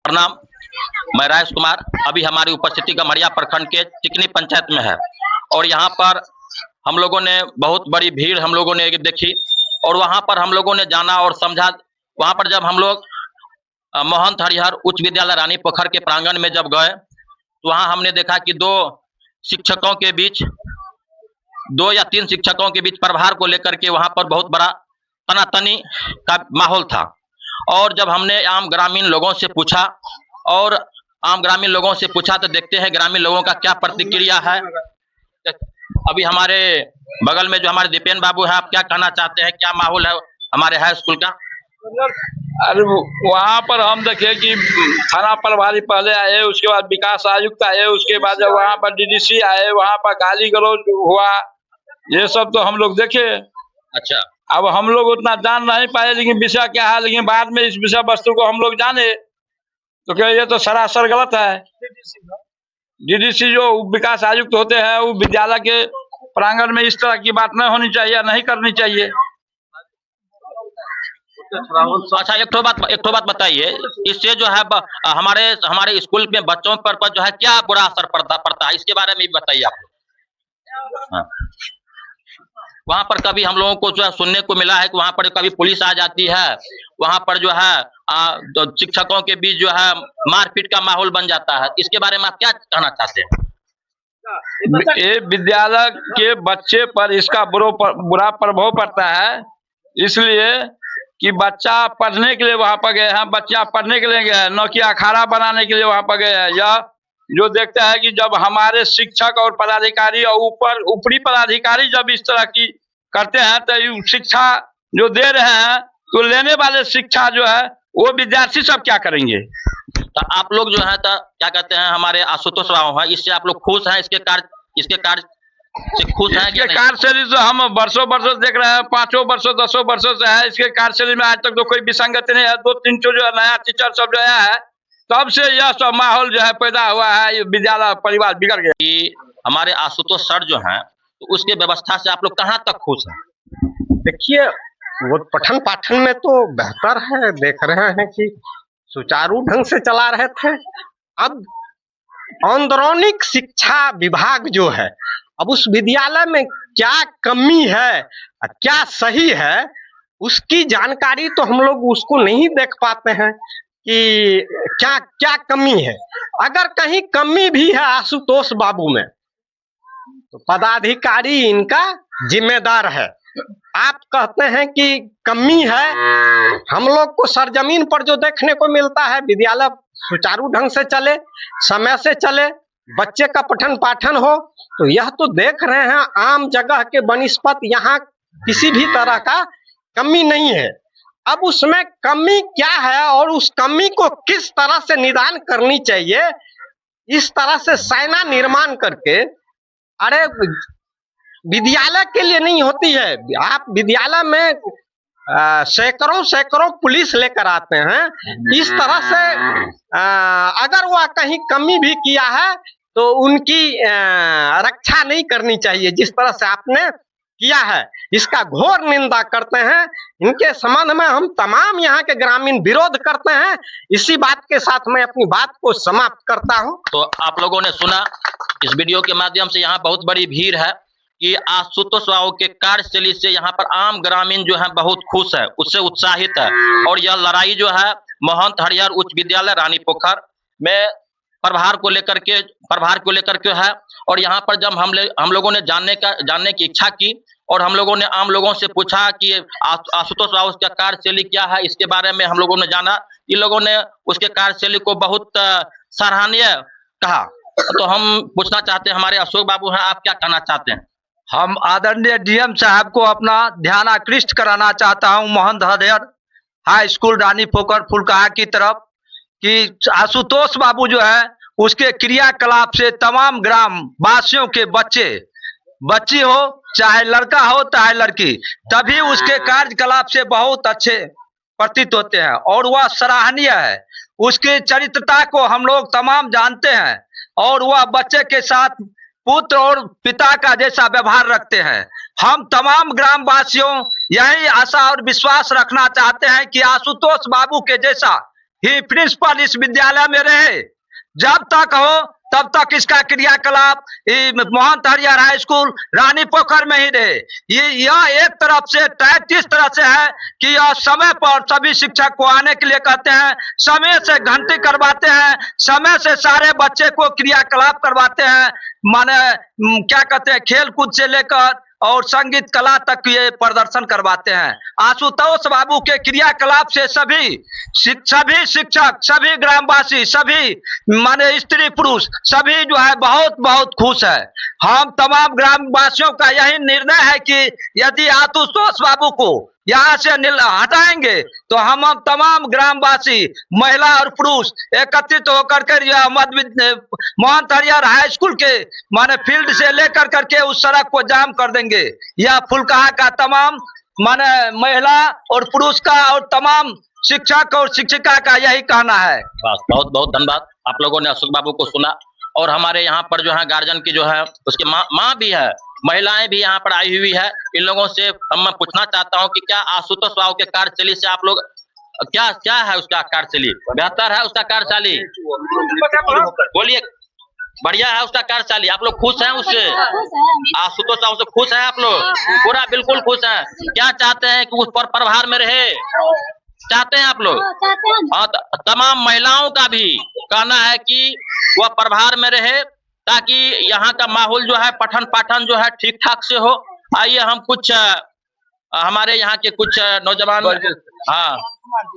प्रणाम। मैं राजेश कुमार। अभी हमारी उपस्थिति गम्हरिया प्रखंड के चिकनी पंचायत में है और यहाँ पर हम लोगों ने बहुत बड़ी भीड़ हम लोगों ने देखी और वहाँ पर हम लोगों ने जाना और समझा। वहाँ पर जब हम लोग महंत हरिहर उच्च विद्यालय रानी पोखर के प्रांगण में जब गए तो वहाँ हमने देखा कि दो या तीन शिक्षकों के बीच प्रभार को लेकर के वहाँ पर बहुत बड़ा तनातनी का माहौल था। और जब हमने आम ग्रामीण लोगों से पूछा तो देखते हैं ग्रामीण लोगों का क्या प्रतिक्रिया है। अभी हमारे बगल में जो हमारे दीपेन बाबू हैं, आप क्या कहना चाहते हैं, क्या माहौल है हमारे हाई स्कूल का? अरे वहाँ पर हम देखे कि थाना प्रभारी पहले आए, उसके बाद विकास आयुक्त आए, उसके बाद जब वहाँ पर डीडीसी आए, वहाँ पर गाली गलौज हुआ, ये सब तो हम लोग देखे। अच्छा, अब हम लोग उतना जान नहीं पाए लेकिन विषय क्या है, लेकिन बाद में इस विषय वस्तु को हम लोग जाने तो क्या ये तो सरासर गलत है। डीडीसी जो विकास आयुक्त होते हैं वो विद्यालय के प्रांगण में इस तरह की बात नहीं होनी चाहिए, नहीं करनी चाहिए। अच्छा, एक ठो बात बताइए, इससे जो है हमारे स्कूल में बच्चों पर जो है क्या बुरा असर पड़ता है, इसके बारे में भी बताइए आप। हाँ। वहाँ पर कभी हम लोगों को जो है सुनने को मिला है कि वहाँ पर कभी पुलिस आ जाती है, वहाँ पर जो है तो शिक्षकों के बीच जो है मारपीट का माहौल बन जाता है। इसके बारे में आप क्या कहना चाहते हैं? ये विद्यालय के बच्चे पर इसका बुरा प्रभाव पड़ता है, इसलिए कि बच्चा पढ़ने के लिए वहाँ पर गए हैं, बच्चा पढ़ने के लिए गए हैं, न कि अखाड़ा बनाने के लिए वहाँ पर गए हैं। यह जो देखता है कि जब हमारे शिक्षक और पदाधिकारी और ऊपरी पदाधिकारी जब इस तरह की करते हैं तो शिक्षा जो दे रहे हैं तो लेने वाले शिक्षा जो है वो विद्यार्थी सब क्या करेंगे? तो आप लोग जो है तो क्या कहते हैं, हमारे आशुतोष राव है, इससे आप लोग खुश हैं? इसके कार्य से खुश हैं? इसके कार्यशैली से हम वर्षों देख रहे हैं, 5 वर्षों 10 वर्षों से है। इसके कार्यशैली में आज तक तो कोई विसंगति नहीं है। 2-3 जो है नया टीचर सब जो है तब से यह सब माहौल जो है पैदा हुआ है, विद्यालय परिवार बिगड़ गया। कि हमारे आशुतोष सर जो हैं तो उसके व्यवस्था से आप लोग कहाँ तक खुश हैं? देखिए, वो पठन पाठन में तो बेहतर है, देख रहे हैं कि सुचारू ढंग से चला रहे थे। अब आंदोलनिक शिक्षा विभाग जो है, अब उस विद्यालय में क्या कमी है, क्या सही है, उसकी जानकारी तो हम लोग उसको नहीं देख पाते हैं कि क्या क्या कमी है। अगर कहीं कमी भी है आशुतोष बाबू में तो पदाधिकारी इनका जिम्मेदार है। आप कहते हैं कि कमी है, हम लोग को सरजमीन पर जो देखने को मिलता है विद्यालय सुचारू ढंग से चले, समय से चले, बच्चे का पठन पाठन हो, तो यह तो देख रहे हैं आम जगह के बनिस्पत यहाँ किसी भी तरह का कमी नहीं है। अब उसमें कमी क्या है और उस कमी को किस तरह से निदान करनी चाहिए, इस तरह से सेना निर्माण करके, अरे विद्यालय के लिए नहीं होती है। आप विद्यालय में सैकड़ों पुलिस लेकर आते हैं, इस तरह से अगर वह कहीं कमी भी किया है तो उनकी रक्षा नहीं करनी चाहिए जिस तरह से आपने किया है। इसका घोर निंदा करते हैं। इनके संबंध में हम तमाम यहाँ के ग्रामीण विरोध करते हैं। इसी बात के साथ मैं अपनी बात को समाप्त करता हूँ। तो आप लोगों ने सुना, इस वीडियो के माध्यम से यहाँ बहुत बड़ी भीड़ है कि आशुतोष राव के कार्यशैली से यहाँ पर आम ग्रामीण जो है बहुत खुश है, उससे उत्साहित है। और यह लड़ाई जो है महंत हरिहर उच्च विद्यालय रानी पोखर में प्रभार को लेकर के है। और यहाँ पर जब हम लोगों ने जानने की इच्छा की और हम लोगों ने आम लोगों से पूछा कि आशुतोष राव का कार्यशैली क्या है, इसके बारे में हम लोगों ने जाना। इन लोगों ने उसके कार्यशैली को बहुत सराहनीय कहा। तो हम पूछना चाहते हैं, हमारे अशोक बाबू हैं, आप क्या कहना चाहते हैं? हम आदरणीय डीएम साहब को अपना ध्यान आकृष्ट कराना चाहता हूं महंत हरिहर हाई स्कूल रानी पोखर फुलकाहा की तरफ कि आशुतोष बाबू जो है उसके क्रियाकलाप से तमाम ग्राम वासियों के बच्ची हो, चाहे लड़का हो चाहे लड़की, तभी उसके कार्यकलाप से बहुत अच्छे प्रतीत होते हैं और वह सराहनीय है। उसके चरित्रता को हम लोग तमाम जानते हैं और वह बच्चे के साथ पुत्र और पिता का जैसा व्यवहार रखते हैं। हम तमाम ग्रामवासियों यही आशा और विश्वास रखना चाहते हैं कि आशुतोष बाबू के जैसा ही प्रिंसिपल इस विद्यालय में रहे। जब तक हो तब तक इसका क्रियाकलाप महंत हरिहर हाई स्कूल रानी पोखर में ही रहे। यह एक तरफ से टाइप इस तरह से है कि यह समय पर सभी शिक्षक को आने के लिए कहते हैं, समय से घंटी करवाते हैं, समय से सारे बच्चे को क्रियाकलाप करवाते हैं, माने क्या कहते हैं, खेल कूद से लेकर और संगीत कला तक ये प्रदर्शन करवाते हैं। आशुतोष बाबू के क्रियाकलाप से सभी शिक्षक, सभी ग्रामवासी, सभी माने स्त्री पुरुष सभी जो है बहुत बहुत खुश है। हम तमाम ग्रामवासियों का यही निर्णय है कि यदि आशुतोष बाबू को यहाँ से हटाएंगे तो हम तमाम ग्रामवासी महिला और पुरुष एकत्रित होकर के यह महंत हरिहर हाई स्कूल के माने फील्ड से लेकर करके उस सड़क को जाम कर देंगे। यह फुलकाहा का तमाम माने महिला और पुरुष का और तमाम शिक्षक और शिक्षिका का यही कहना है। बहुत बहुत धन्यवाद। आप लोगों ने अशोक बाबू को सुना और हमारे यहाँ पर जो है गार्जियन की जो है उसकी माँ भी है, महिलाएं भी यहाँ पर आई हुई है। इन लोगों से मैं पूछना चाहता हूँ कि क्या आशुतोष बाबू के कार्यशैली से आप लोग क्या है उसका कार्यशैली? बेहतर है उसका कार्यशैली? बोलिए, बढ़िया है उसका कार्यशैली? आप लोग खुश हैं उससे? आशुतोष बाबू से खुश हैं आप लोग? पूरा बिल्कुल खुश हैं। क्या चाहते हैं कि उस पर प्रभार में रहे? चाहते हैं आप लोग? हाँ, तमाम महिलाओं का भी कहना है कि वह प्रभार में रहे ताकि यहाँ का माहौल जो है पठन पाठन जो है ठीक ठाक से हो। आइए हम कुछ हमारे यहाँ के कुछ नौजवान, हाँ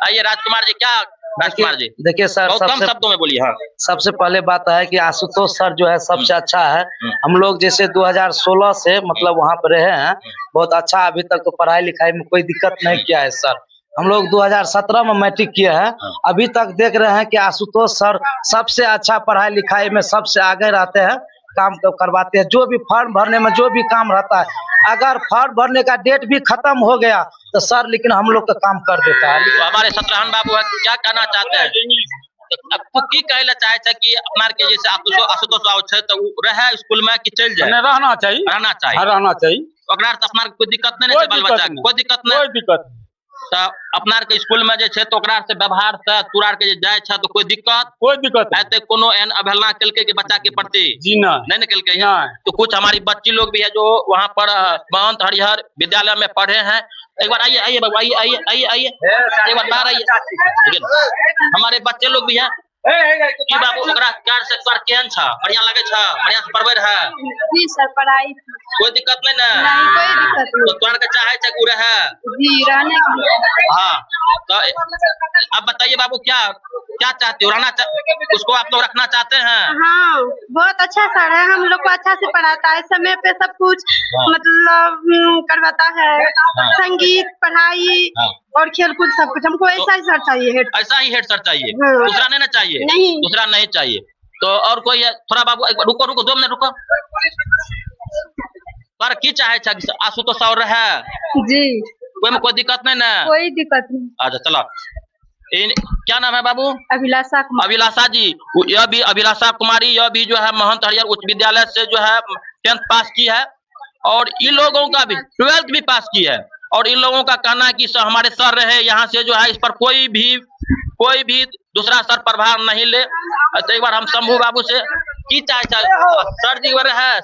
आइए राजकुमार जी, क्या राजकुमार जी? देखिए सर, बहुत कम शब्दों में बोलिए। हाँ, सबसे पहले बात है कि आशुतोष सर जो है सबसे अच्छा है। हम लोग जैसे 2016 से मतलब वहाँ पे रहे हैं, बहुत अच्छा। अभी तक तो पढ़ाई लिखाई में कोई दिक्कत नहीं किया है सर। हम लोग 2017 में मैट्रिक किए हैं, अभी तक देख रहे हैं कि आशुतोष सर सबसे अच्छा पढ़ाई लिखाई में सबसे आगे रहते हैं, काम करवाते हैं। जो भी फॉर्म भरने में जो भी काम रहता है, अगर फॉर्म भरने का डेट भी खत्म हो गया तो सर लेकिन हम लोग का काम कर देता है। तो हमारे सत्रहन बाबू है, क्या कहना चाहते हैं? आपको की कहला चाहे थे कि अपना के जैसे आशुतोष बाबू छे तो रहे स्कूल में कि चल जाए? रहना चाहिए, रहना चाहिए, रहना चाहिए। ओकरा से अपना कोई दिक्कत नहीं है? बाल बच्चा कोई दिक्कत नहीं? कोई दिक्कत तो अपना के स्कूल में जे छे तो ओकरा से व्यवहार से तुरार के जाए छे तो कोई दिक्कत ऐसे कोनो एन अवहेलना केलके के बच्चा के प्रति? जी नहीं निकल के। तो कुछ हमारी बच्ची लोग भी है जो वहाँ पर महंत हरिहर विद्यालय में पढ़े हैं। एक बार आइए बाबू, आइए एक बार बाहर आइए। हमारे बच्चे लोग भी हैं कि बाबू ओकरा कार से कर केहन छ? बढ़िया लगे छ? बढ़िया से पढ़बै है? जी सर, पढ़ाई कोई दिक्कत नहीं ना? नहीं, कोई दिक्कत नहीं। तो तोहर के चाहे छे पूरे है? जी, रहने के लिए। हाँ, तो अब बताइए बाबू, क्या चाहते हो? उसको आप लोग रखना चाहते हैं? हाँ, बहुत अच्छा सर है, हम लोग को अच्छा से पढ़ाता है, समय पे सब कुछ मतलब करवाता है। संगीत, पढ़ाई और खेल कूद सब कुछ। हमको ऐसा ही सर चाहिए। ऐसा ही हेड सर चाहिए? दूसरा नहीं ना चाहिए? नहीं, दूसरा नहीं चाहिए। तो और कोई है? थोड़ा बाबू रुको 2 मिनट रुको। पर की चाहे आशुतोष और रहे? जी, कोई में कोई दिक्कत नहीं ना? कोई दिक्कत नहीं। अच्छा चलो, क्या नाम है बाबू? अभिलाषा कुमारी। अभिलाषा जी, यह भी अभिलाषा कुमारी, यह भी जो है महंत हरिहर उच्च विद्यालय से जो है 10th पास की है और इन लोगों का भी 12th भी पास की है। और इन लोगों का कहना है कि हमारे सर रहे यहाँ से जो है इस पर कोई भी दूसरा सर प्रभाव नहीं ले। तो एक बार हम शंभू बाबू से की चाहे सर जी है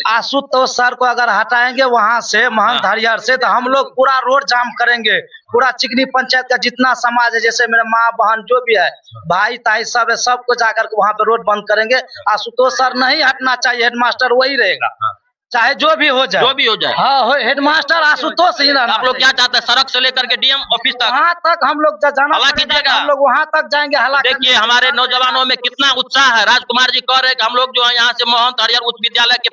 आशुतोष सर को अगर हटाएंगे वहां से महंत हरिहर से तो हम लोग पूरा रोड जाम करेंगे। पूरा चिकनी पंचायत का जितना समाज है, जैसे मेरे माँ बहन जो भी है, भाई ताई सब है, सबको जाकर के वहां पे रोड बंद करेंगे। आशुतोष सर नहीं हटना चाहिए, हेडमास्टर वही रहेगा, चाहे जो भी हो जाए। हाँ, हेडमास्टर आशुतोष ही रहना। आप लोग क्या चाहते हैं? सड़क से लेकर के डीएम ऑफिस तक? वहाँ तक हम लोग जाना कीजिएगा। हम लोग वहाँ तक जाएंगे। हालांकि देखिए हमारे नौजवानों में कितना उत्साह है। राजकुमार जी कह रहे हैं कि हम लोग जो है यहाँ से महंत हरिहर उच्च विद्यालय के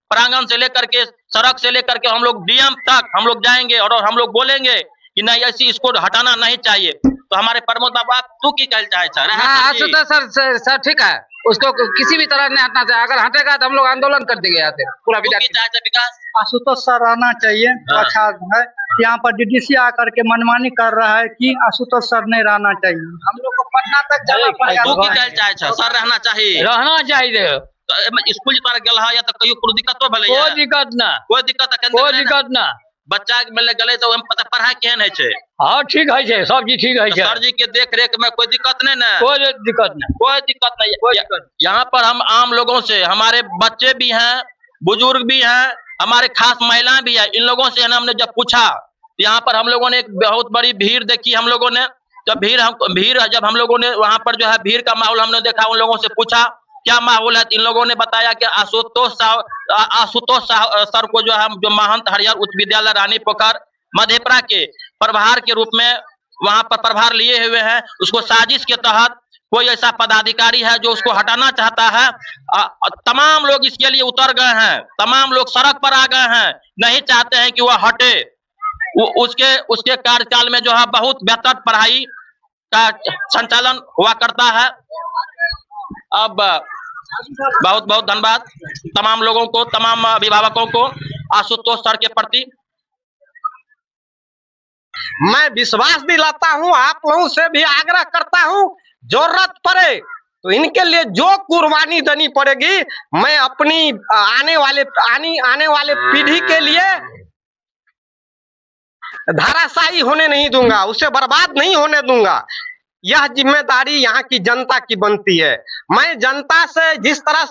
प्रांगण से लेकर के सड़क से लेकर के हम लोग डीएम तक हम लोग जाएंगे और हम लोग बोलेंगे कि नहीं ऐसी इसको हटाना नहीं चाहिए। तो हमारे प्रमोद बाबू, आप तू की कहना चाहे? सर ठीक है, उसको किसी भी तरह नहीं हटना चाहिए। अगर हटेगा तो हम लोग आंदोलन कर देंगे यहाँ से पूरा विद्यार्थी। आशुतोष सर रहना चाहिए तो अच्छा है। यहाँ पर डीडीसी आकर के मनमानी कर रहा है कि आशुतोष सर नहीं रहना चाहिए। हम लोग को पटना तक जाना पड़ेगा। तू की कहना चाहे? सर रहना चाहिए? रहना चाहिए। स्कूल पर गेल है या तो कहियो कोई दिक्कत तो भले? कोई दिक्कत ना। कोई दिक्कत ना। बच्चा मिले गले तो पढ़ाई केहन है छे? हाँ ठीक है, सब चीज ठीक है। सर जी के देख रेख में कोई दिक्कत नहीं ना? कोई दिक्कत नहीं, कोई दिक्कत नहीं। यहाँ पर हम आम लोगों से, हमारे बच्चे भी हैं, बुजुर्ग भी हैं, हमारे खास महिलाएं भी है, इन लोगों से है ना हमने जब पूछा, यहाँ पर हम लोगों ने एक बहुत बड़ी भीड़ देखी हम लोगों ने। जब जब हम लोगों ने वहां पर जो है भीड़ का माहौल हमने देखा, उन लोगों से पूछा क्या माहौल है, इन लोगों ने बताया कि आशुतोष सर को जो है जो महंत हरिहर उच्च विद्यालय रानी पोखर मधेपुरा के प्रभार के रूप में वहां पर प्रभार लिए हुए हैं। उसको साजिश के तहत कोई ऐसा पदाधिकारी है जो उसको हटाना चाहता है। तमाम लोग इसके लिए उतर गए हैं, तमाम लोग सड़क पर आ गए हैं, नहीं चाहते हैं कि वह हटे। उसके कार्यकाल में जो है बहुत बेहतर पढ़ाई का संचालन हुआ करता है। अब बहुत बहुत धन्यवाद तमाम लोगों को, तमाम अभिभावकों को आशुतोष सर के प्रति। मैं विश्वास दिलाता हूं, आप लोगों से भी आग्रह करता हूं, जरूरत पड़े तो इनके लिए जो कुर्बानी देनी पड़ेगी, मैं अपनी आने वाले पीढ़ी के लिए धाराशायी होने नहीं दूंगा, उसे बर्बाद नहीं होने दूंगा। यह जिम्मेदारी यहाँ की जनता की बनती है। मैं जनता से जिस तरह